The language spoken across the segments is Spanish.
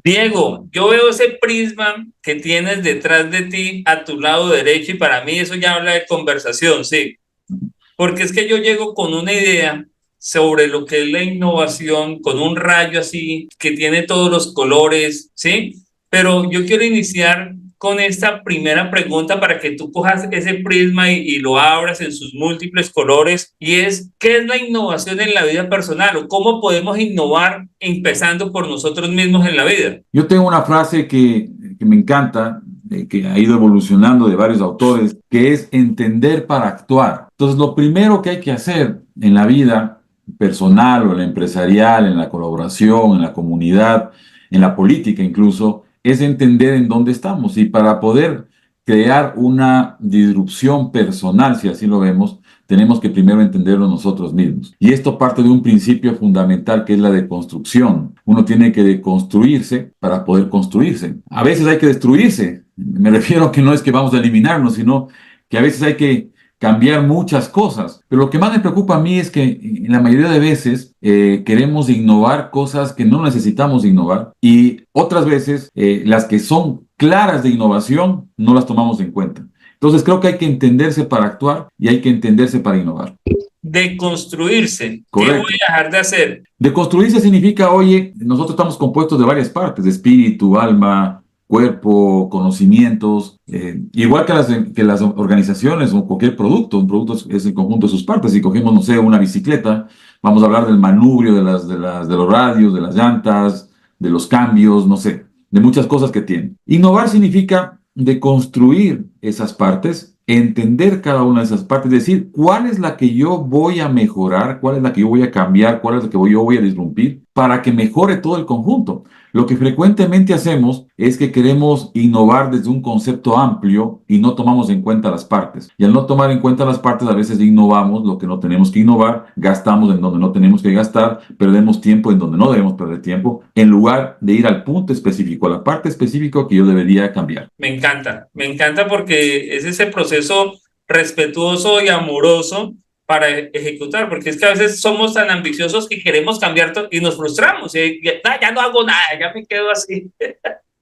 Diego, yo veo ese prisma que tienes detrás de ti a tu lado derecho y para mí eso ya habla de conversación, sí, porque es que yo llego con una idea sobre lo que es la innovación, con un rayo así que tiene todos los colores, ¿sí? Pero yo quiero iniciar con esta primera pregunta para que tú cojas ese prisma y lo abras en sus múltiples colores y es, ¿qué es la innovación en la vida personal o cómo podemos innovar empezando por nosotros mismos en la vida? Yo tengo una frase que me encanta, que ha ido evolucionando de varios autores, que es entender para actuar. Entonces, lo primero que hay que hacer en la vida personal o en la empresarial, en la colaboración, en la comunidad, en la política incluso, es entender en dónde estamos. Y para poder crear una disrupción personal, si así lo vemos, tenemos que primero entenderlo nosotros mismos. Y esto parte de un principio fundamental que es la deconstrucción. Uno tiene que deconstruirse para poder construirse. A veces hay que destruirse. Me refiero a que no es que vamos a eliminarnos, sino que a veces hay que cambiar muchas cosas. Pero lo que más me preocupa a mí es que en la mayoría de veces queremos innovar cosas que no necesitamos innovar y otras veces las que son claras de innovación no las tomamos en cuenta. Entonces creo que hay que entenderse para actuar y hay que entenderse para innovar. De construirse. ¿Qué voy Correcto. a dejar de hacer? Deconstruirse significa, oye, nosotros estamos compuestos de varias partes, de espíritu, alma, cuerpo, conocimientos, igual que las organizaciones o cualquier producto. Un producto es el conjunto de sus partes. Si cogemos, no sé, una bicicleta, vamos a hablar del manubrio, de los radios, de las llantas, de los cambios, no sé, de muchas cosas que tiene. Innovar significa deconstruir esas partes, entender cada una de esas partes, decir cuál es la que yo voy a mejorar, cuál es la que yo voy a cambiar, cuál es la que yo voy a disrumpir para que mejore todo el conjunto. Lo que frecuentemente hacemos es que queremos innovar desde un concepto amplio y no tomamos en cuenta las partes. Y al no tomar en cuenta las partes, a veces innovamos lo que no tenemos que innovar, gastamos en donde no tenemos que gastar, perdemos tiempo en donde no debemos perder tiempo, en lugar de ir al punto específico, a la parte específica que yo debería cambiar. Me encanta porque es ese proceso respetuoso y amoroso para ejecutar, porque es que a veces somos tan ambiciosos que queremos cambiar y nos frustramos, ya no hago nada, ya me quedo así.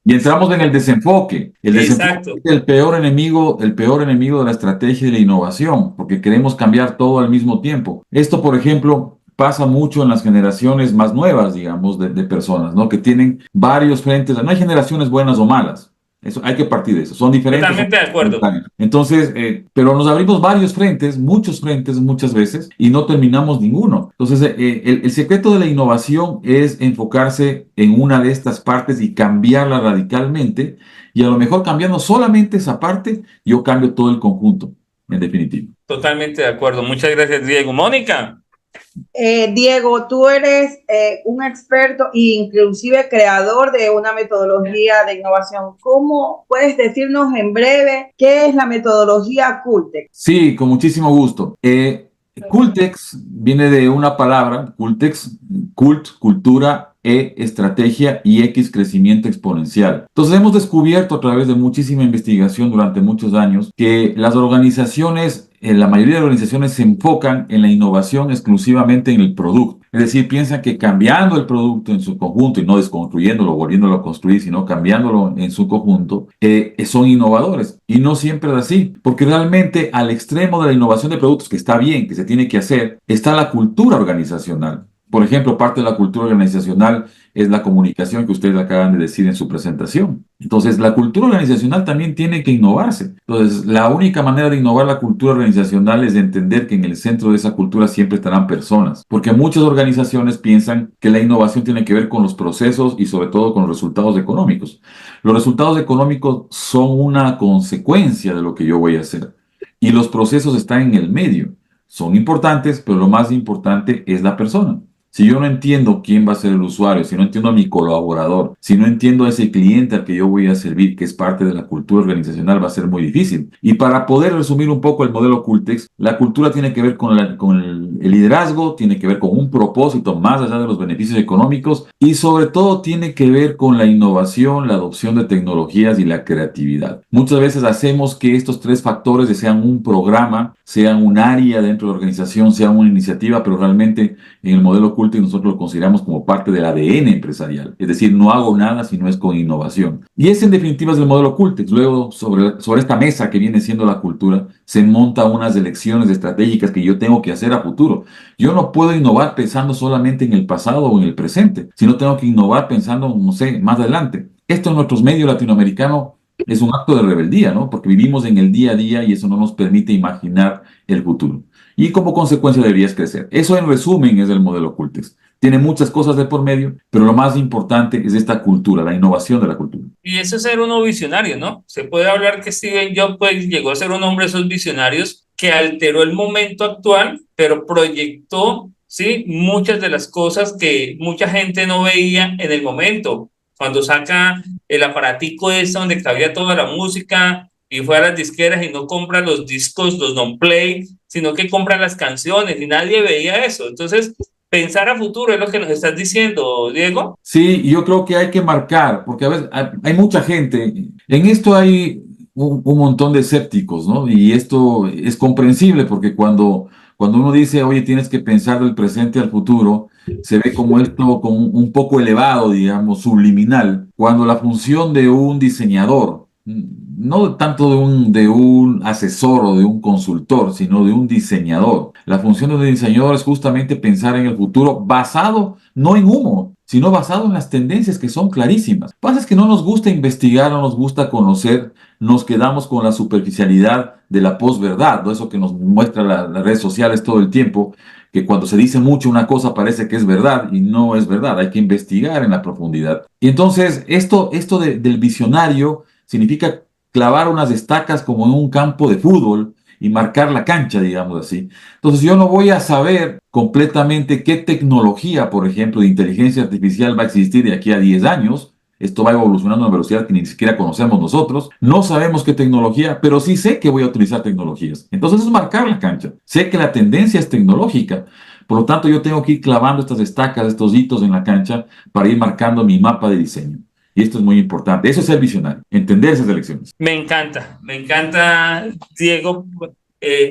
Y entramos en el desenfoque. El desenfoque Exacto, es el peor enemigo de la estrategia y de la innovación, porque queremos cambiar todo al mismo tiempo. Esto, por ejemplo, pasa mucho en las generaciones más nuevas, digamos, de personas, ¿no? Que tienen varios frentes. No hay generaciones buenas o malas. Eso, hay que partir de eso. Son diferentes, son totalmente de acuerdo. complementarias. Entonces, pero nos abrimos varios frentes, muchos frentes muchas veces, y no terminamos ninguno. Entonces, el secreto de la innovación es enfocarse en una de estas partes y cambiarla radicalmente, y a lo mejor cambiando solamente esa parte, yo cambio todo el conjunto, en definitiva. Totalmente de acuerdo. Muchas gracias, Diego. Mónica. Diego, tú eres un experto e inclusive creador de una metodología de innovación. ¿Cómo puedes decirnos en breve qué es la metodología Cultex? Sí, con muchísimo gusto. Cultex viene de una palabra, Cultex, cult, cultura, estrategia y X, crecimiento exponencial. Entonces hemos descubierto a través de muchísima investigación durante muchos años que las organizaciones, la mayoría de organizaciones se enfocan en la innovación exclusivamente en el producto. Es decir, piensan que cambiando el producto en su conjunto y no desconstruyéndolo, volviéndolo a construir, sino cambiándolo en su conjunto, son innovadores. Y no siempre es así, porque realmente al extremo de la innovación de productos, que está bien, que se tiene que hacer, está la cultura organizacional. Por ejemplo, parte de la cultura organizacional es la comunicación que ustedes acaban de decir en su presentación. Entonces, la cultura organizacional también tiene que innovarse. Entonces, la única manera de innovar la cultura organizacional es de entender que en el centro de esa cultura siempre estarán personas, porque muchas organizaciones piensan que la innovación tiene que ver con los procesos y sobre todo con los resultados económicos. Los resultados económicos son una consecuencia de lo que yo voy a hacer y los procesos están en el medio. Son importantes, pero lo más importante es la persona. Si yo no entiendo quién va a ser el usuario, si no entiendo a mi colaborador, si no entiendo a ese cliente al que yo voy a servir, que es parte de la cultura organizacional, va a ser muy difícil. Y para poder resumir un poco el modelo Cultex, la cultura tiene que ver con el liderazgo, tiene que ver con un propósito más allá de los beneficios económicos y sobre todo tiene que ver con la innovación, la adopción de tecnologías y la creatividad. Muchas veces hacemos que estos tres factores sean un programa, sean un área dentro de la organización, sean una iniciativa, pero realmente en el modelo Cultex nosotros lo consideramos como parte del ADN empresarial. Es decir, no hago nada si no es con innovación. Y ese en definitiva es el modelo Cultex. Luego, sobre esta mesa que viene siendo la cultura, se monta unas elecciones estratégicas que yo tengo que hacer a futuro. Yo no puedo innovar pensando solamente en el pasado o en el presente, sino tengo que innovar pensando, no sé, más adelante. Esto en nuestros medios latinoamericanos es un acto de rebeldía, ¿no? Porque vivimos en el día a día y eso no nos permite imaginar el futuro. Y como consecuencia deberías crecer. Eso en resumen es el modelo Cultex. Tiene muchas cosas de por medio, pero lo más importante es esta cultura, la innovación de la cultura. Y eso es ser uno visionario, ¿no? Se puede hablar que Steve Jobs pues, llegó a ser un hombre de esos visionarios que alteró el momento actual, pero proyectó, ¿sí?, muchas de las cosas que mucha gente no veía en el momento. Cuando saca el aparatico ese donde cabía toda la música y fue a las disqueras y no compra los discos, los non-play, sino que compra las canciones y nadie veía eso. Entonces, pensar a futuro es lo que nos estás diciendo, Diego. Sí, yo creo que hay que marcar, porque a veces hay mucha gente, en esto hay un montón de escépticos, ¿no? Y esto es comprensible porque cuando uno dice, oye, tienes que pensar del presente al futuro, se ve como esto como un poco elevado, digamos, subliminal, cuando la función de un diseñador, no tanto de un asesor o de un consultor, sino de un diseñador. La función de un diseñador es justamente pensar en el futuro basado no en humo, sino basado en las tendencias que son clarísimas. Lo que pasa es que no nos gusta investigar, no nos gusta conocer, nos quedamos con la superficialidad de la posverdad, ¿no? Eso que nos muestra las redes sociales todo el tiempo, que cuando se dice mucho una cosa parece que es verdad y no es verdad, hay que investigar en la profundidad. Y entonces esto del visionario significa clavar unas estacas como en un campo de fútbol y marcar la cancha, digamos así. Entonces yo no voy a saber completamente qué tecnología, por ejemplo, de inteligencia artificial va a existir de aquí a 10 años. Esto va evolucionando a una velocidad que ni siquiera conocemos nosotros. No sabemos qué tecnología, pero sí sé que voy a utilizar tecnologías. Entonces es marcar la cancha. Sé que la tendencia es tecnológica. Por lo tanto, yo tengo que ir clavando estas estacas, estos hitos en la cancha para ir marcando mi mapa de diseño. Y esto es muy importante. Eso es ser visionario, entender esas elecciones. Me encanta, Diego,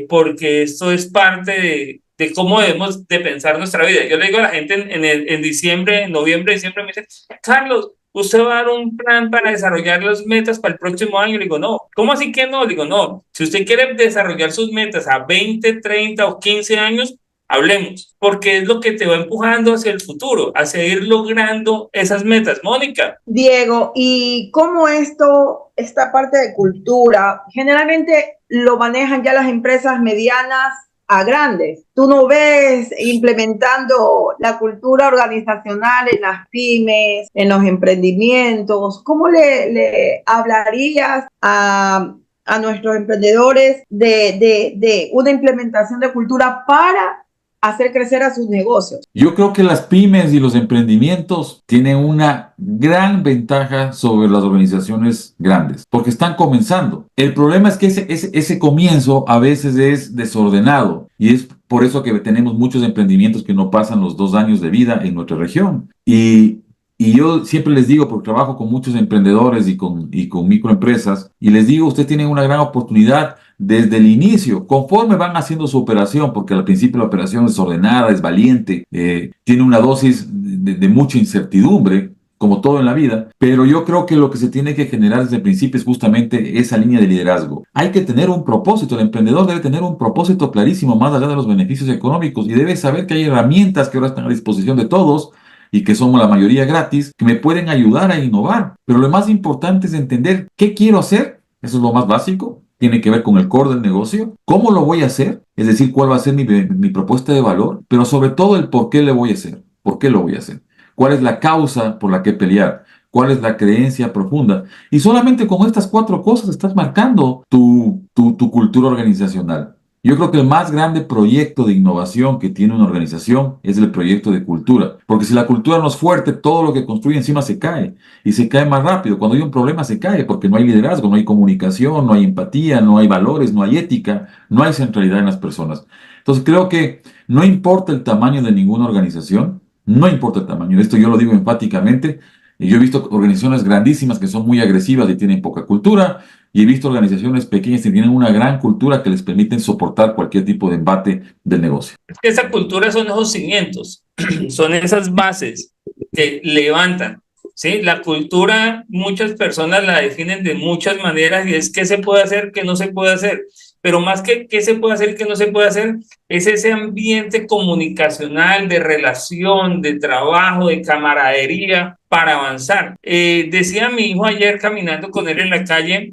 porque esto es parte de cómo debemos de pensar nuestra vida. Yo le digo a la gente en diciembre, en noviembre, diciembre, me dicen, Carlos, ¿usted va a dar un plan para desarrollar las metas para el próximo año? Le digo, no. ¿Cómo así que no? Le digo, no. Si usted quiere desarrollar sus metas a 20, 30 o 15 años, hablemos, porque es lo que te va empujando hacia el futuro, hacia ir logrando esas metas. Mónica. Diego, ¿y cómo esta parte de cultura, generalmente lo manejan ya las empresas medianas a grandes? ¿Tú no ves implementando la cultura organizacional en las pymes, en los emprendimientos? ¿Cómo le hablarías a nuestros emprendedores de una implementación de cultura para hacer crecer a sus negocios? Yo creo que las pymes y los emprendimientos tienen una gran ventaja sobre las organizaciones grandes, porque están comenzando. El problema es que ese comienzo a veces es desordenado y es por eso que tenemos muchos emprendimientos que no pasan los 2 años de vida en nuestra región. Y yo siempre les digo, porque trabajo con muchos emprendedores y con microempresas, y les digo, ustedes tienen una gran oportunidad desde el inicio, conforme van haciendo su operación, porque al principio la operación es ordenada, es valiente, tiene una dosis de mucha incertidumbre, como todo en la vida, pero yo creo que lo que se tiene que generar desde el principio es justamente esa línea de liderazgo. Hay que tener un propósito, el emprendedor debe tener un propósito clarísimo, más allá de los beneficios económicos, y debe saber que hay herramientas que ahora están a disposición de todos, y que somos la mayoría gratis, que me pueden ayudar a innovar. Pero lo más importante es entender qué quiero hacer, eso es lo más básico, tiene que ver con el core del negocio, cómo lo voy a hacer, es decir, cuál va a ser mi propuesta de valor, pero sobre todo el por qué le voy a hacer, por qué lo voy a hacer, cuál es la causa por la que pelear, cuál es la creencia profunda. Y solamente con estas 4 cosas estás marcando tu cultura organizacional. Yo creo que el más grande proyecto de innovación que tiene una organización es el proyecto de cultura, porque si la cultura no es fuerte, todo lo que construye encima se cae y se cae más rápido. Cuando hay un problema se cae porque no hay liderazgo, no hay comunicación, no hay empatía, no hay valores, no hay ética, no hay centralidad en las personas. Entonces creo que no importa el tamaño de ninguna organización, no importa el tamaño, esto yo lo digo enfáticamente. Yo he visto organizaciones grandísimas que son muy agresivas y tienen poca cultura, y he visto organizaciones pequeñas que tienen una gran cultura que les permiten soportar cualquier tipo de embate del negocio. Es que esa cultura son esos cimientos. son esas bases que levantan. ¿Sí? La cultura, muchas personas la definen de muchas maneras y es qué se puede hacer, qué no se puede hacer. Pero más que qué se puede hacer y qué no se puede hacer, es ese ambiente comunicacional, de relación, de trabajo, de camaradería para avanzar. Decía mi hijo ayer caminando con él en la calle,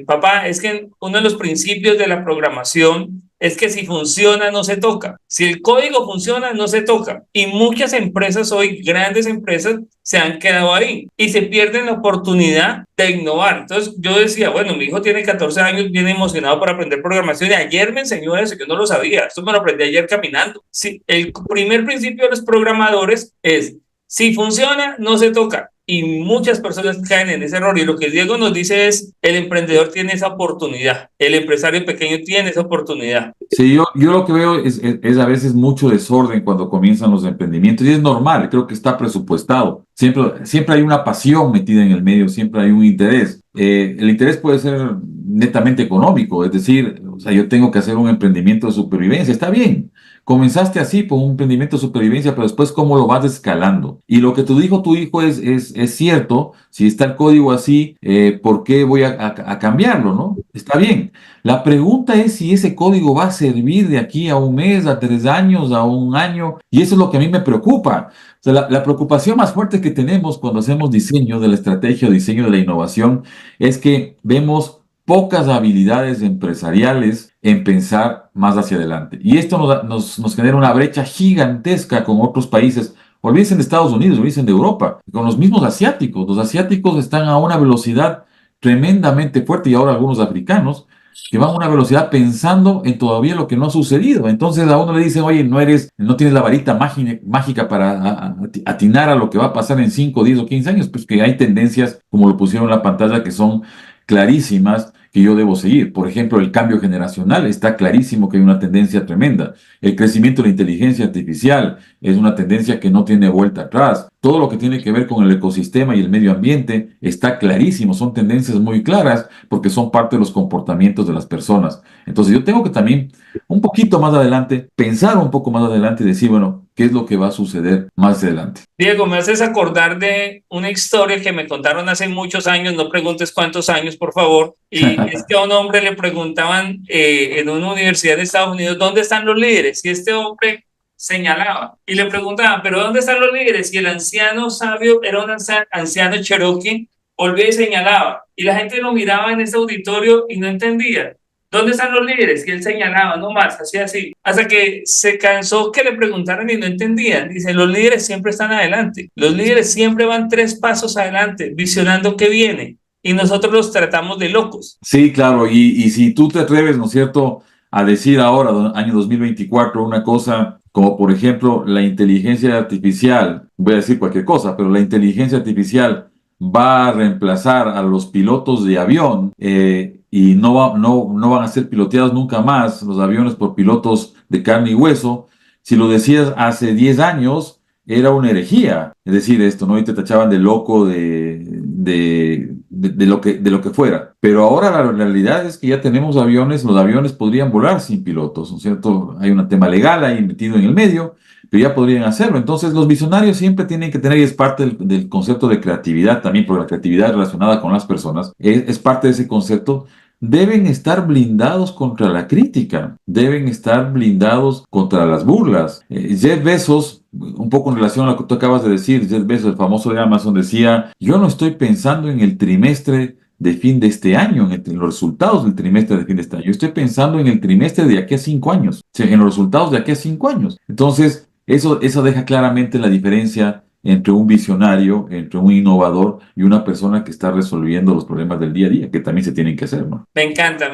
papá, es que uno de los principios de la programación es que si funciona no se toca. Si el código funciona no se toca. Y muchas empresas hoy, grandes empresas, se han quedado ahí y se pierden la oportunidad de innovar. Entonces yo decía, bueno, mi hijo tiene 14 años, viene emocionado por aprender programación y ayer me enseñó eso, yo no lo sabía, esto me lo aprendí ayer caminando. Sí, el primer principio de los programadores es, si funciona, no se toca. Y muchas personas caen en ese error. Y lo que Diego nos dice es, el emprendedor tiene esa oportunidad, el empresario pequeño tiene esa oportunidad. Sí, yo lo que veo es a veces mucho desorden cuando comienzan los emprendimientos y es normal, creo que está presupuestado. Siempre hay una pasión metida en el medio, siempre hay un interés. El interés puede ser netamente económico, es decir, o sea, yo tengo que hacer un emprendimiento de supervivencia, está bien. Comenzaste así con un emprendimiento de supervivencia, pero después cómo lo vas escalando. Y lo que te dijo tu hijo es cierto, si está el código así, ¿por qué voy a cambiarlo, no? Está bien. La pregunta es si ese código va a servir de aquí a un mes, a 3 años, a un año, y eso es lo que a mí me preocupa. O sea, la preocupación más fuerte que tenemos cuando hacemos diseño de la estrategia o diseño de la innovación es que vemos pocas habilidades empresariales en pensar más hacia adelante. Y esto nos genera una brecha gigantesca con otros países. Olvídense de Estados Unidos, olvídense de Europa, con los mismos asiáticos. Los asiáticos están a una velocidad tremendamente fuerte y ahora algunos africanos que van a una velocidad pensando en todavía lo que no ha sucedido. Entonces a uno le dicen, oye, no tienes la varita mágica para atinar a lo que va a pasar en 5, 10 o 15 años, pues que hay tendencias, como lo pusieron en la pantalla, que son clarísimas que yo debo seguir. Por ejemplo, el cambio generacional, está clarísimo que hay una tendencia tremenda. El crecimiento de la inteligencia artificial es una tendencia que no tiene vuelta atrás. Todo lo que tiene que ver con el ecosistema y el medio ambiente está clarísimo, son tendencias muy claras porque son parte de los comportamientos de las personas. Entonces yo tengo que también un poquito más adelante, pensar un poco más adelante y decir, bueno, ¿qué es lo que va a suceder más adelante? Diego, me haces acordar de una historia que me contaron hace muchos años, no preguntes cuántos años, por favor, y es que a un hombre le preguntaban en una universidad de Estados Unidos, ¿dónde están los líderes? Y este hombre señalaba y le preguntaban, ¿pero dónde están los líderes? Y el anciano sabio era un anciano cherokee, volvía y señalaba, y la gente lo miraba en ese auditorio y no entendía. ¿Dónde están los líderes? Y él señalaba, no más, hacía así. Hasta que se cansó que le preguntaran y no entendían. Dice, los líderes siempre están adelante. Los líderes siempre van 3 pasos adelante, visionando qué viene. Y nosotros los tratamos de locos. Sí, claro, y si tú te atreves, ¿no es cierto?, a decir ahora, año 2024, una cosa como, por ejemplo, la inteligencia artificial, voy a decir cualquier cosa, pero la inteligencia artificial va a reemplazar a los pilotos de avión y no van a ser piloteados nunca más los aviones por pilotos de carne y hueso. Si lo decías hace 10 años, era una herejía. Es decir, esto, ¿no? Y te tachaban de loco, de lo que fuera. Pero ahora la realidad es que ya tenemos aviones, los aviones podrían volar sin pilotos, ¿no es cierto? Hay un tema legal ahí metido en el medio, pero ya podrían hacerlo. Entonces, los visionarios siempre tienen que tener, y es parte del concepto de creatividad también, porque la creatividad relacionada con las personas es parte de ese concepto. Deben estar blindados contra la crítica, deben estar blindados contra las burlas. Jeff Bezos, un poco en relación a lo que tú acabas de decir, Jeff Bezos, el famoso de Amazon, decía, yo no estoy pensando en el trimestre de fin de este año, en los resultados del trimestre de fin de este año, yo estoy pensando en el trimestre de aquí a 5 años, o sea, en los resultados de aquí a 5 años. Entonces, eso deja claramente la diferencia entre un visionario, entre un innovador y una persona que está resolviendo los problemas del día a día, que también se tienen que hacer, ¿no? Me encanta.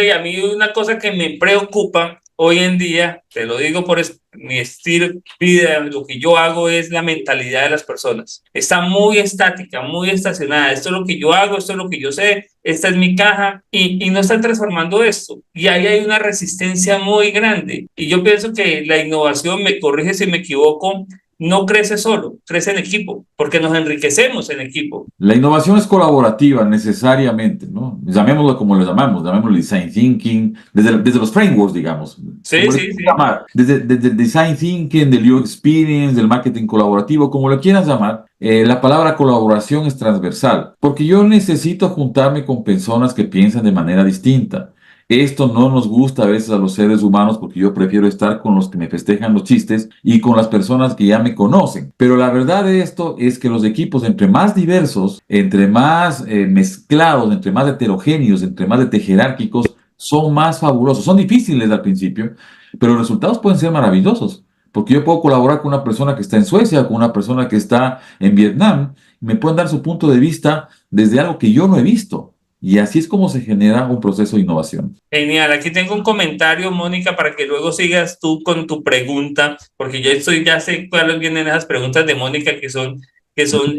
Y a mí una cosa que me preocupa hoy en día, te lo digo por mi estilo de vida, lo que yo hago es la mentalidad de las personas. Está muy estática, muy estacionada. Esto es lo que yo hago, esto es lo que yo sé, esta es mi caja y no están transformando esto. Y ahí hay una resistencia muy grande. Y yo pienso que la innovación, me corrige si me equivoco, no crece solo, crece en equipo, porque nos enriquecemos en equipo. La innovación es colaborativa necesariamente, ¿no? Llamémoslo como lo llamamos, llamémoslo design thinking, desde los frameworks, digamos, Sí, como le sí, quieras sí. llamar, desde el design thinking, del UX experience, del marketing colaborativo, como lo quieras llamar, la palabra colaboración es transversal, porque yo necesito juntarme con personas que piensan de manera distinta. Esto no nos gusta a veces a los seres humanos porque yo prefiero estar con los que me festejan los chistes y con las personas que ya me conocen. Pero la verdad de esto es que los equipos, entre más diversos, entre más mezclados, entre más heterogéneos, entre más jerárquicos, son más fabulosos. Son difíciles al principio, pero los resultados pueden ser maravillosos. Porque yo puedo colaborar con una persona que está en Suecia, con una persona que está en Vietnam, y me pueden dar su punto de vista desde algo que yo no he visto. Y así es como se genera un proceso de innovación. Genial, aquí tengo un comentario, Mónica, para que luego sigas tú con tu pregunta, porque ya sé cuáles vienen esas preguntas de Mónica que son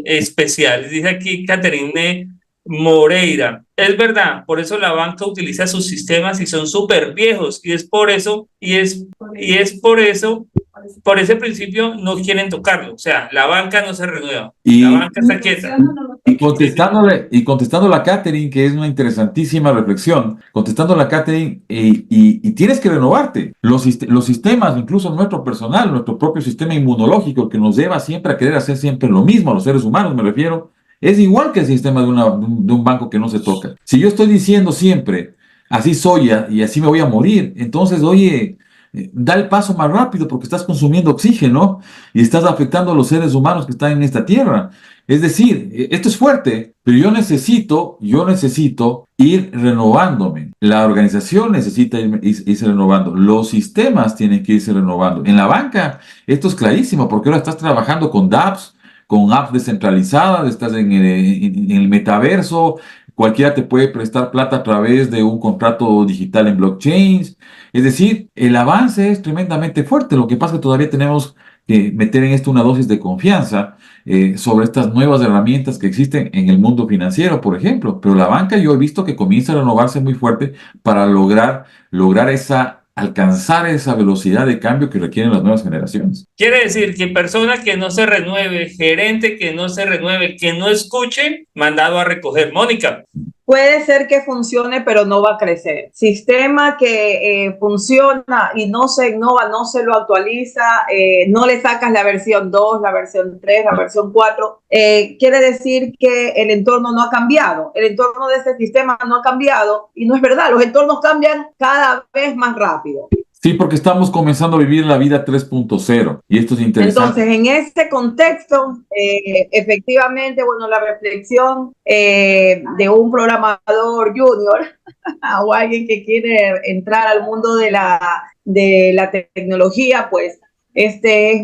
especiales. Dice aquí Caterine Moreira, es verdad, por eso la banca utiliza sus sistemas y son súper viejos, y es por eso, y es por ese principio no quieren tocarlo, o sea, la banca no se renueva, la Y, banca está quieta. y contestándole a Catherine, que es una interesantísima reflexión, contestándole a Catherine, y tienes que renovarte. Los sistemas, incluso nuestro personal, nuestro propio sistema inmunológico, que nos lleva siempre a querer hacer siempre lo mismo, a los seres humanos me refiero, es igual que el sistema de un banco que no se toca. Si yo estoy diciendo siempre, así soy y así me voy a morir, entonces, oye, da el paso más rápido porque estás consumiendo oxígeno y estás afectando a los seres humanos que están en esta tierra. Es decir, esto es fuerte, pero yo necesito ir renovándome. La organización necesita irse renovando. Los sistemas tienen que irse renovando. En la banca, esto es clarísimo, porque ahora estás trabajando con apps descentralizadas, estás en el metaverso, cualquiera te puede prestar plata a través de un contrato digital en blockchain. Es decir, el avance es tremendamente fuerte. Lo que pasa es que todavía tenemos que meter en esto una dosis de confianza sobre estas nuevas herramientas que existen en el mundo financiero, por ejemplo. Pero la banca yo he visto que comienza a renovarse muy fuerte para alcanzar esa velocidad de cambio que requieren las nuevas generaciones. Quiere decir que persona que no se renueve, gerente que no se renueve, que no escuche, mandado a recoger. Mónica. Puede ser que funcione, pero no va a crecer. Sistema que funciona y no se innova, no se lo actualiza, no le sacas la versión 2, la versión 3, la versión 4, quiere decir que el entorno no ha cambiado. El entorno de ese sistema no ha cambiado y no es verdad. Los entornos cambian cada vez más rápido. Sí, porque estamos comenzando a vivir la vida 3.0 y esto es interesante. Entonces, en ese contexto, efectivamente, bueno, la reflexión de un programador junior o alguien que quiere entrar al mundo de la tecnología, pues este es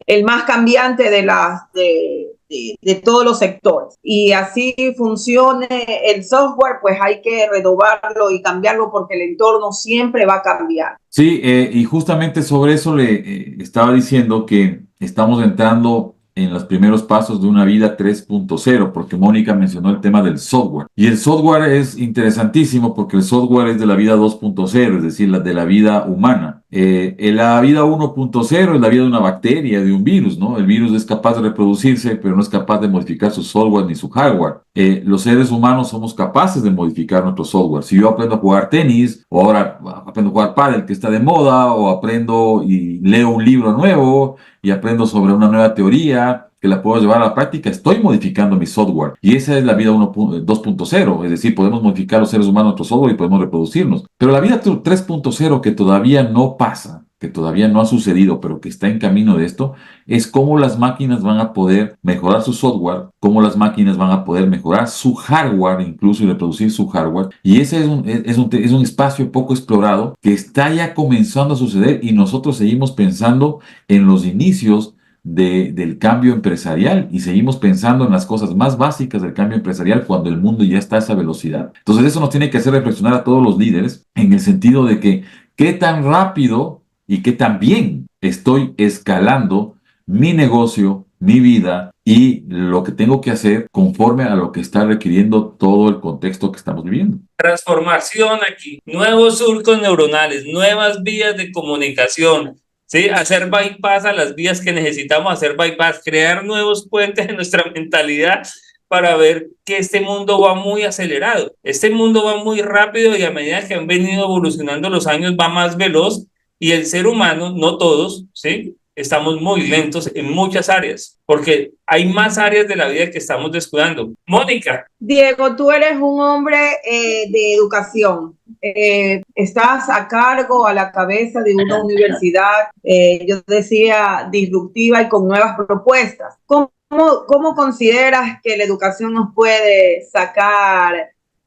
el más cambiante de todos los sectores. Y así funcione el software, pues hay que renovarlo y cambiarlo porque el entorno siempre va a cambiar. Sí, y justamente sobre eso le estaba diciendo que estamos entrando en los primeros pasos de una vida 3.0, porque Mónica mencionó el tema del software. Y el software es interesantísimo porque el software es de la vida 2.0, es decir, de la vida humana. La vida 1.0 es la vida de una bacteria, de un virus, ¿no? El virus es capaz de reproducirse, pero no es capaz de modificar su software ni su hardware. Los seres humanos somos capaces de modificar nuestro software. Si yo aprendo a jugar tenis, o ahora aprendo a jugar pádel, que está de moda, o aprendo y leo un libro nuevo, y aprendo sobre una nueva teoría que la puedo llevar a la práctica, estoy modificando mi software. Y esa es la vida 2.0, es decir, podemos modificar los seres humanos nuestro software y podemos reproducirnos. Pero la vida 3.0 que todavía no pasa, que todavía no ha sucedido, pero que está en camino de esto, es cómo las máquinas van a poder mejorar su software, cómo las máquinas van a poder mejorar su hardware, incluso y reproducir su hardware. Y ese es un espacio poco explorado que está ya comenzando a suceder y nosotros seguimos pensando en los inicios del cambio empresarial y seguimos pensando en las cosas más básicas del cambio empresarial cuando el mundo ya está a esa velocidad. Entonces eso nos tiene que hacer reflexionar a todos los líderes en el sentido de que qué tan rápido y qué tan bien estoy escalando mi negocio, mi vida y lo que tengo que hacer conforme a lo que está requiriendo todo el contexto que estamos viviendo. Transformación aquí, nuevos surcos neuronales, nuevas vías de comunicación, ¿sí? Hacer bypass a las vías que necesitamos hacer bypass, crear nuevos puentes en nuestra mentalidad para ver que este mundo va muy acelerado. Este mundo va muy rápido y a medida que han venido evolucionando los años va más veloz y el ser humano, no todos, ¿sí? Estamos muy lentos en muchas áreas, porque hay más áreas de la vida que estamos descuidando. Mónica. Diego, tú eres un hombre de educación. Estás a cargo, a la cabeza de una universidad, yo decía, disruptiva y con nuevas propuestas. ¿Cómo consideras que la educación nos puede sacar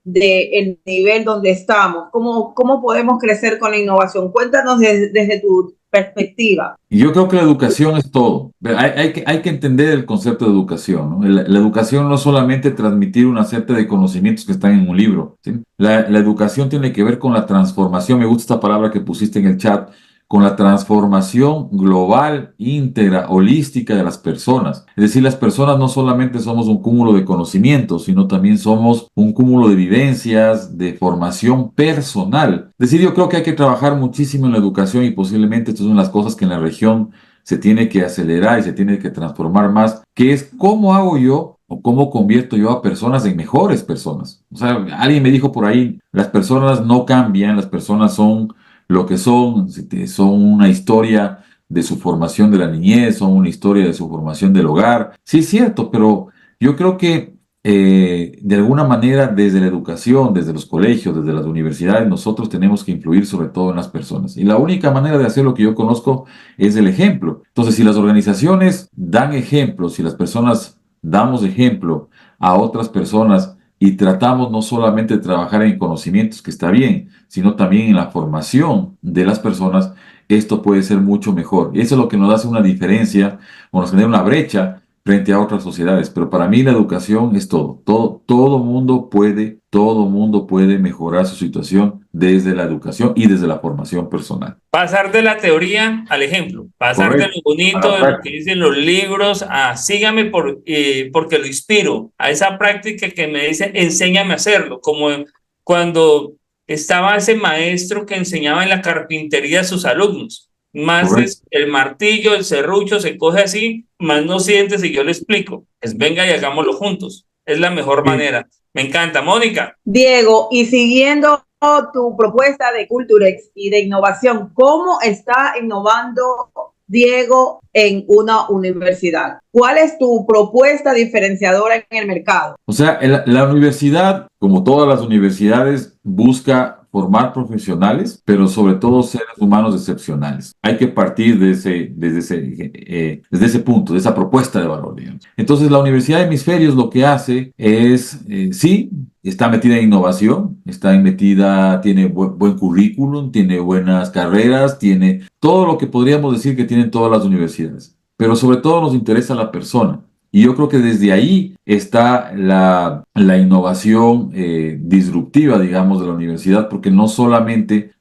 del nivel donde estamos? ¿Cómo podemos crecer con la innovación? Cuéntanos desde tu perspectiva. Yo creo que la educación es todo. Hay que entender el concepto de educación, ¿no? La educación no es solamente transmitir una serie de conocimientos que están en un libro, ¿sí? La educación tiene que ver con la transformación, me gusta esta palabra que pusiste en el chat, con la transformación global, íntegra, holística de las personas. Es decir, las personas no solamente somos un cúmulo de conocimientos, sino también somos un cúmulo de vivencias, de formación personal. Es decir, yo creo que hay que trabajar muchísimo en la educación y posiblemente estas son las cosas que en la región se tiene que acelerar y se tiene que transformar más, que es cómo hago yo o cómo convierto yo a personas en mejores personas. O sea, alguien me dijo por ahí, las personas no cambian, las personas son lo que son una historia de su formación de la niñez, son una historia de su formación del hogar. Sí, es cierto, pero yo creo que de alguna manera desde la educación, desde los colegios, desde las universidades, nosotros tenemos que influir sobre todo en las personas. Y la única manera de hacer lo que yo conozco es el ejemplo. Entonces, si las organizaciones dan ejemplo, si las personas damos ejemplo a otras personas y tratamos no solamente de trabajar en conocimientos, que está bien, sino también en la formación de las personas, esto puede ser mucho mejor. Y eso es lo que nos hace una diferencia o nos genera una brecha frente a otras sociedades. Pero para mí la educación es todo. Todo mundo puede mejorar su situación desde la educación y desde la formación personal. Pasar de la teoría al ejemplo, pasar de lo bonito, de lo que dicen los libros, a sígame porque lo inspiro, a esa práctica que me dice, enséñame a hacerlo, como cuando estaba ese maestro que enseñaba en la carpintería a sus alumnos. Más es el martillo, el serrucho, se coge así, más no sientes y yo le explico. Es venga y hagámoslo juntos. Es la mejor manera. Me encanta. Mónica. Diego, y siguiendo tu propuesta de Culturex y de innovación, ¿cómo está innovando Diego en una universidad? ¿Cuál es tu propuesta diferenciadora en el mercado? O sea, la universidad, como todas las universidades, busca formar profesionales, pero sobre todo seres humanos excepcionales. Hay que partir desde ese punto, de esa propuesta de valor, digamos. Entonces, la Universidad de Hemisferios lo que hace es, sí, está metida en innovación, tiene buen currículum, tiene buenas carreras, tiene todo lo que podríamos decir que tienen todas las universidades. Pero sobre todo nos interesa la persona. Y yo creo que desde ahí está la innovación disruptiva, digamos, de la universidad, porque no solamente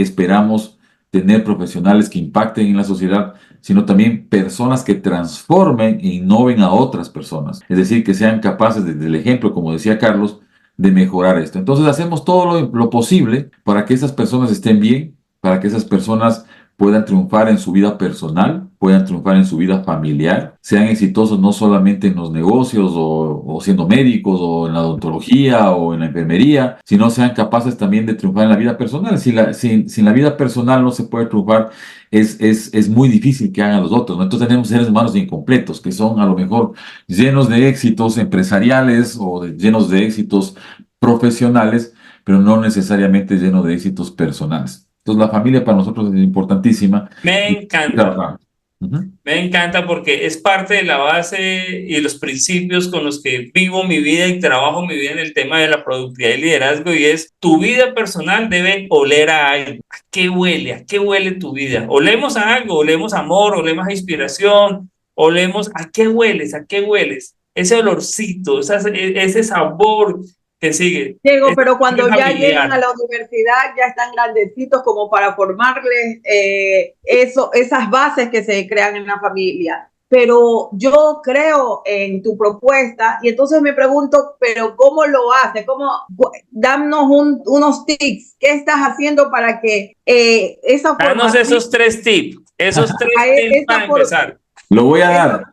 esperamos tener profesionales que impacten en la sociedad, sino también personas que transformen e innoven a otras personas. Es decir, que sean capaces, desde el ejemplo, como decía Carlos, de mejorar esto. Entonces hacemos todo lo posible para que esas personas estén bien, para que esas personas puedan triunfar en su vida personal, puedan triunfar en su vida familiar, sean exitosos no solamente en los negocios o siendo médicos o en la odontología o en la enfermería, sino sean capaces también de triunfar en la vida personal. Sin la vida personal no se puede triunfar, es muy difícil que hagan los otros, ¿no? Entonces tenemos seres humanos incompletos que son a lo mejor llenos de éxitos empresariales o llenos de éxitos profesionales, pero no necesariamente llenos de éxitos personales. Entonces la familia para nosotros es importantísima. Me encanta. Me encanta porque es parte de la base y los principios con los que vivo mi vida y trabajo mi vida en el tema de la productividad y liderazgo, y es tu vida personal debe oler a algo. ¿A qué huele? ¿A qué huele tu vida? Olemos a algo, olemos a amor, olemos a inspiración, olemos a qué hueles, a qué hueles. Ese olorcito, ese sabor que sigue. Diego, pero cuando ya llegan a la universidad ya están grandecitos como para formarles esas bases que se crean en la familia. pero yo creo en tu propuesta y entonces me pregunto, pero ¿cómo lo hace? Danos unos tips, ¿qué estás haciendo para que esa Danos formación, esos tres tips para esa, empezar. Lo voy a esa, dar.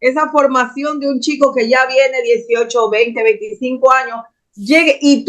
esa formación de un chico que ya viene 18, 20, 25 años, llegue y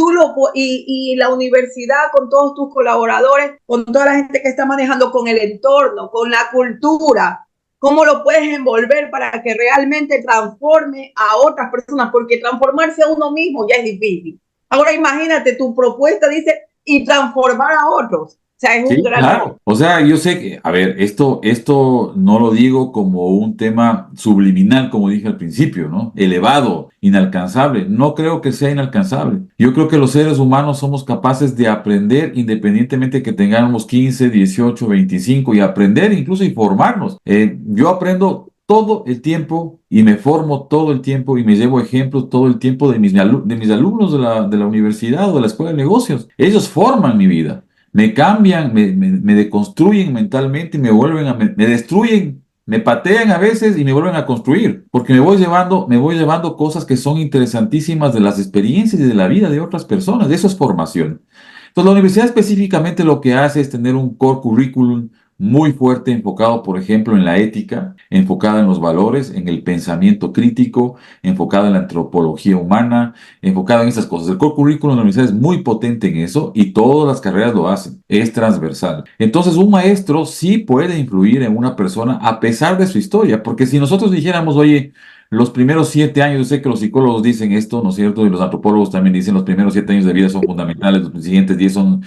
y la universidad con todos tus colaboradores, con toda la gente que está manejando, con el entorno, con la cultura, cómo lo puedes envolver para que realmente transforme a otras personas, porque transformarse a uno mismo ya es difícil. Ahora imagínate, tu propuesta dice y transformar a otros. O sea, es un Sí, gran reto. claro. O sea, yo sé que, a ver, esto no lo digo como un tema subliminal, como dije al principio, ¿no? Elevado, inalcanzable. No creo que sea inalcanzable. Yo creo que los seres humanos somos capaces de aprender independientemente que tengamos 15, 18, 25 y aprender incluso y formarnos. Yo aprendo todo el tiempo y me formo todo el tiempo y me llevo ejemplos todo el tiempo de de mis alumnos de la universidad o de la escuela de negocios. Ellos forman mi vida. Me cambian, me deconstruyen mentalmente y me vuelven me destruyen, me patean a veces y me vuelven a construir, porque me voy llevando cosas que son interesantísimas de las experiencias y de la vida de otras personas. Eso es formación. Entonces, la universidad específicamente lo que hace es tener un core curriculum muy fuerte, enfocado, por ejemplo, en la ética, enfocado en los valores, en el pensamiento crítico, enfocado en la antropología humana, enfocado en esas cosas. El core curriculum de la universidad es muy potente en eso y todas las carreras lo hacen. Es transversal. Entonces, un maestro sí puede influir en una persona a pesar de su historia, porque si nosotros dijéramos, oye, los primeros 7 años, yo sé que los psicólogos dicen esto, ¿no es cierto? Y los antropólogos también dicen los primeros 7 años de vida son fundamentales, los siguientes 10 son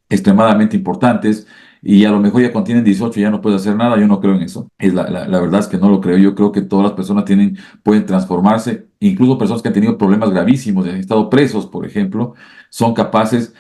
extremadamente importantes. Y a lo mejor ya cuando tienen 18 ya no puede hacer nada, yo no creo en eso. La verdad es que no lo creo. Yo creo que todas las personas pueden transformarse, incluso personas que han tenido problemas gravísimos, han estado presos, por ejemplo, son capaces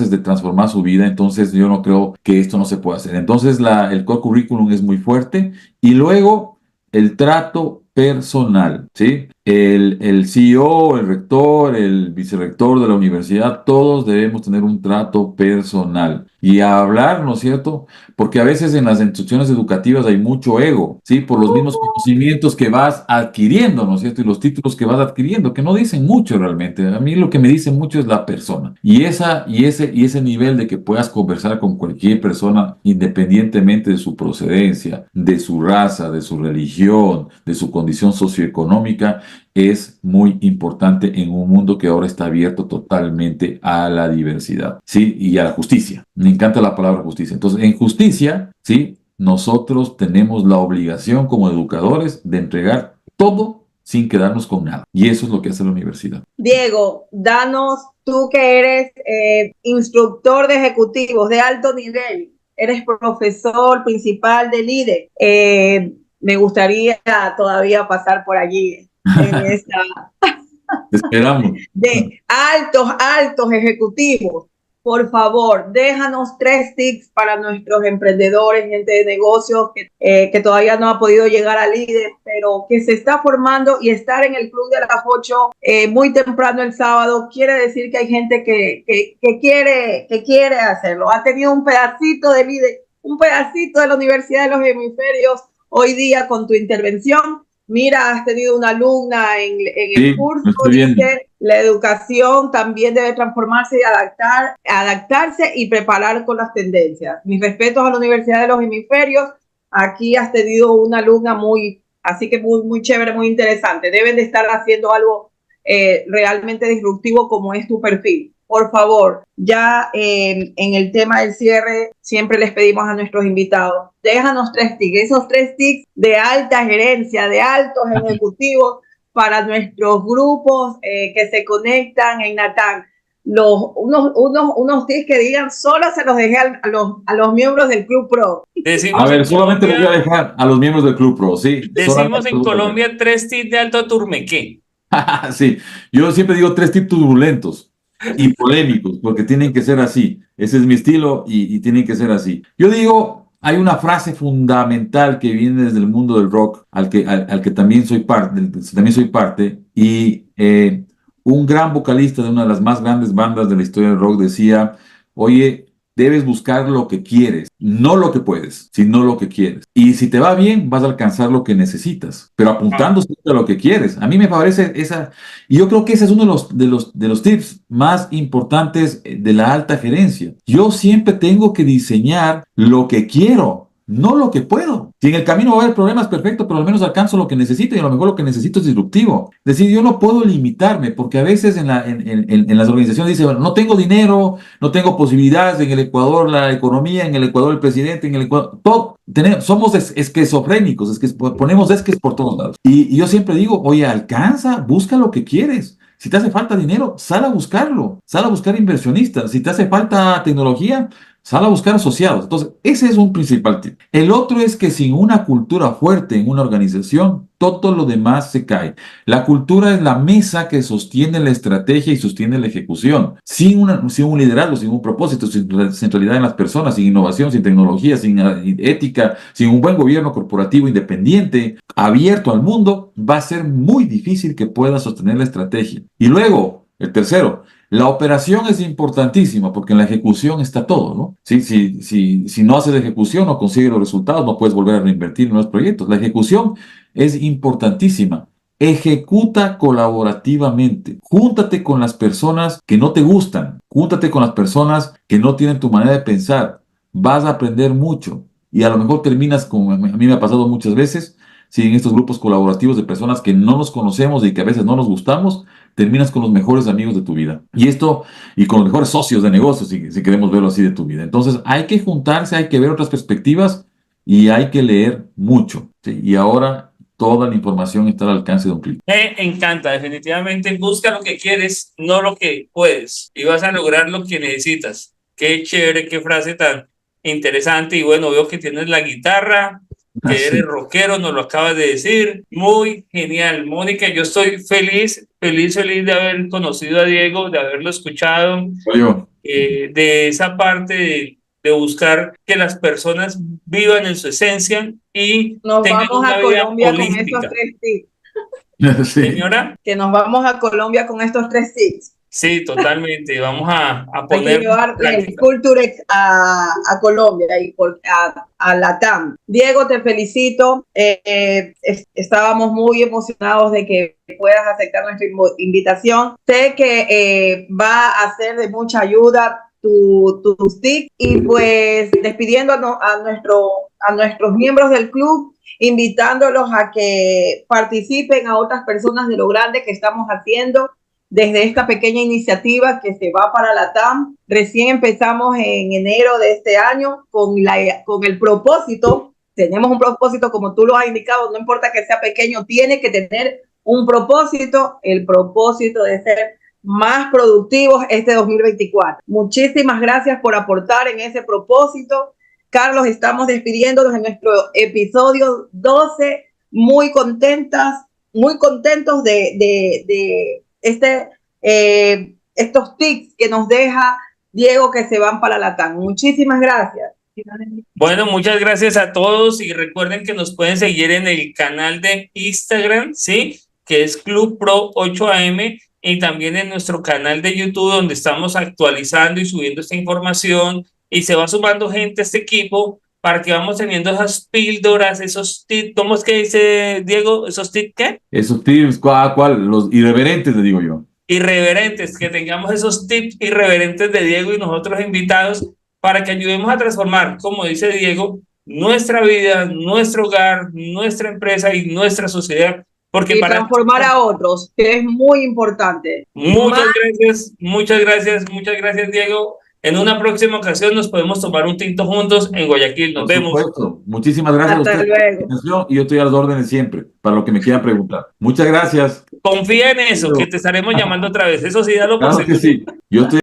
de transformar su vida. Entonces yo no creo que esto no se pueda hacer. Entonces el core curriculum es muy fuerte y luego el trato personal, ¿sí? El CEO, el rector, el vicerrector de la universidad, todos debemos tener un trato personal y a hablar, ¿no es cierto? Porque a veces en las instituciones educativas hay mucho ego, ¿sí? Por los mismos conocimientos que vas adquiriendo, ¿no es cierto? Y los títulos que vas adquiriendo, que no dicen mucho realmente. A mí lo que me dice mucho es la persona. Y ese nivel de que puedas conversar con cualquier persona, independientemente de su procedencia, de su raza, de su religión, de su condición socioeconómica, es muy importante en un mundo que ahora está abierto totalmente a la diversidad, ¿sí? Y a la justicia. Me encanta la palabra justicia. Entonces, en justicia, ¿sí? Nosotros tenemos la obligación como educadores de entregar todo sin quedarnos con nada. Y eso es lo que hace la universidad. Diego, danos, tú que eres instructor de ejecutivos de alto nivel, eres profesor principal de líder. Me gustaría todavía pasar por allí en esta Te esperamos. de altos ejecutivos. Por favor, déjanos 3 tips para nuestros emprendedores, gente de negocios que todavía no ha podido llegar al líder, pero que se está formando, y estar en el club de las 8 muy temprano el sábado quiere decir que hay gente que quiere hacerlo. Ha tenido un pedacito de líder, un pedacito de la Universidad de los Hemisferios hoy día con tu intervención. Mira, has tenido una alumna en el Sí, curso, lo estoy viendo. dice, la educación también debe transformarse y adaptarse y preparar con las tendencias. Mis respetos a la Universidad de los Hemisferios. Aquí has tenido una alumna así que muy chévere, muy interesante. Deben de estar haciendo algo realmente disruptivo como es tu perfil. Por favor, ya en el tema del cierre, siempre les pedimos a nuestros invitados, déjanos 3 tips, esos 3 tips de alta gerencia, de altos ejecutivos para nuestros grupos que se conectan en Natán. Unos tips que digan, solo se los dejé a los miembros del Club Pro. A Decimos en ver, solamente les voy a Colombia, dejar a los miembros del Club Pro, sí. decimos Solamente en los voy a dejar. Colombia 3 tips de alto turmequé. Sí, yo siempre digo 3 tips turbulentos y polémicos, porque tienen que ser así. Ese es mi estilo y tienen que ser así. Yo digo, hay una frase fundamental que viene desde el mundo del rock, al que también soy parte, y un gran vocalista de una de las más grandes bandas de la historia del rock decía, oye, debes buscar lo que quieres, no lo que puedes, sino lo que quieres. Y si te va bien, vas a alcanzar lo que necesitas, pero apuntando siempre a lo que quieres. A mí me parece esa, y yo creo que ese es uno de los tips más importantes de la alta gerencia. Yo siempre tengo que diseñar lo que quiero, no lo que puedo. Si en el camino va a haber problemas, perfecto, pero al menos alcanzo lo que necesito y a lo mejor lo que necesito es disruptivo. Es decir, yo no puedo limitarme porque a veces en las organizaciones dicen, bueno, no tengo dinero, no tengo posibilidades en el Ecuador, la economía, en el Ecuador, el presidente, en el Ecuador, todo. Somos esquizofrénicos, es que ponemos esques por todos lados. Y yo siempre digo, oye, alcanza, busca lo que quieres. Si te hace falta dinero, sal a buscarlo, sal a buscar inversionistas. Si te hace falta tecnología, sal a buscar asociados. Entonces, ese es un principal tip. El otro es que sin una cultura fuerte en una organización, todo lo demás se cae. La cultura es la mesa que sostiene la estrategia y sostiene la ejecución. Sin un liderazgo, sin un propósito, sin centralidad en las personas, sin innovación, sin tecnología, sin ética, sin un buen gobierno corporativo independiente, abierto al mundo, va a ser muy difícil que pueda sostener la estrategia. Y luego, el tercero, la operación es importantísima porque en la ejecución está todo, ¿no? Si no haces ejecución, no consigues los resultados, no puedes volver a reinvertir en nuevos proyectos. La ejecución es importantísima. Ejecuta colaborativamente. Júntate con las personas que no te gustan. Júntate con las personas que no tienen tu manera de pensar. Vas a aprender mucho. Y a lo mejor terminas, como a mí me ha pasado muchas veces, en estos grupos colaborativos de personas que no nos conocemos y que a veces no nos gustamos, terminas con los mejores amigos de tu vida. Y con los mejores socios de negocios, si queremos verlo así, de tu vida. Entonces, hay que juntarse, hay que ver otras perspectivas y hay que leer mucho. ¿Sí? Y ahora toda la información está al alcance de un clic. Me encanta, definitivamente busca lo que quieres, no lo que puedes, y vas a lograr lo que necesitas. Qué chévere, qué frase tan interesante. Y bueno, veo que tienes la guitarra, que eres rockero, nos lo acabas de decir. Muy genial, Mónica. Yo estoy feliz de haber conocido a Diego, de haberlo escuchado, de esa parte de buscar que las personas vivan en su esencia y nos tengan vamos una a vida Colombia holística. con estos 3 tips. Sí. Señora. Que nos vamos a Colombia con estos 3 tips. Sí, totalmente. Vamos a poner. Hay que llevar el Culturex a Colombia y a Latam. Diego, te felicito. Estábamos muy emocionados de que puedas aceptar nuestra invitación. Sé que va a ser de mucha ayuda tus tips y pues despidiendo a nuestros miembros del club, invitándolos a que participen a otras personas de lo grande que estamos haciendo desde esta pequeña iniciativa que se va para la TAM. Recién empezamos en enero de este año con el propósito. Tenemos un propósito, como tú lo has indicado, no importa que sea pequeño, tiene que tener un propósito, el propósito de ser más productivos este 2024. Muchísimas gracias por aportar en ese propósito. Carlos, estamos despidiéndonos en nuestro episodio 12, muy contentos de estos tips que nos deja Diego, que se van para la TAM. Muchísimas gracias. Bueno, muchas gracias a todos y recuerden que nos pueden seguir en el canal de Instagram, ¿sí? Que es Club Pro 8am, y también en nuestro canal de YouTube, donde estamos actualizando y subiendo esta información y se va sumando gente a este equipo para que vamos teniendo esas píldoras, esos tips. ¿Cómo es que dice Diego? ¿Esos tips qué? Esos tips, ¿cuál? Los irreverentes, le digo yo. Irreverentes, que tengamos esos tips irreverentes de Diego y nosotros invitados para que ayudemos a transformar, como dice Diego, nuestra vida, nuestro hogar, nuestra empresa y nuestra sociedad. Porque y para transformar a otros, que es muy importante. Muchas gracias, Diego. En una próxima ocasión nos podemos tomar un tinto juntos en Guayaquil. Nos vemos. Por supuesto. Muchísimas gracias Hasta a ustedes luego. por la invitación y yo estoy a las órdenes siempre para lo que me quieran preguntar. Muchas gracias. Confía en eso, que te estaremos llamando otra vez. Eso sí, dalo por seguro. Claro que sí. Yo estoy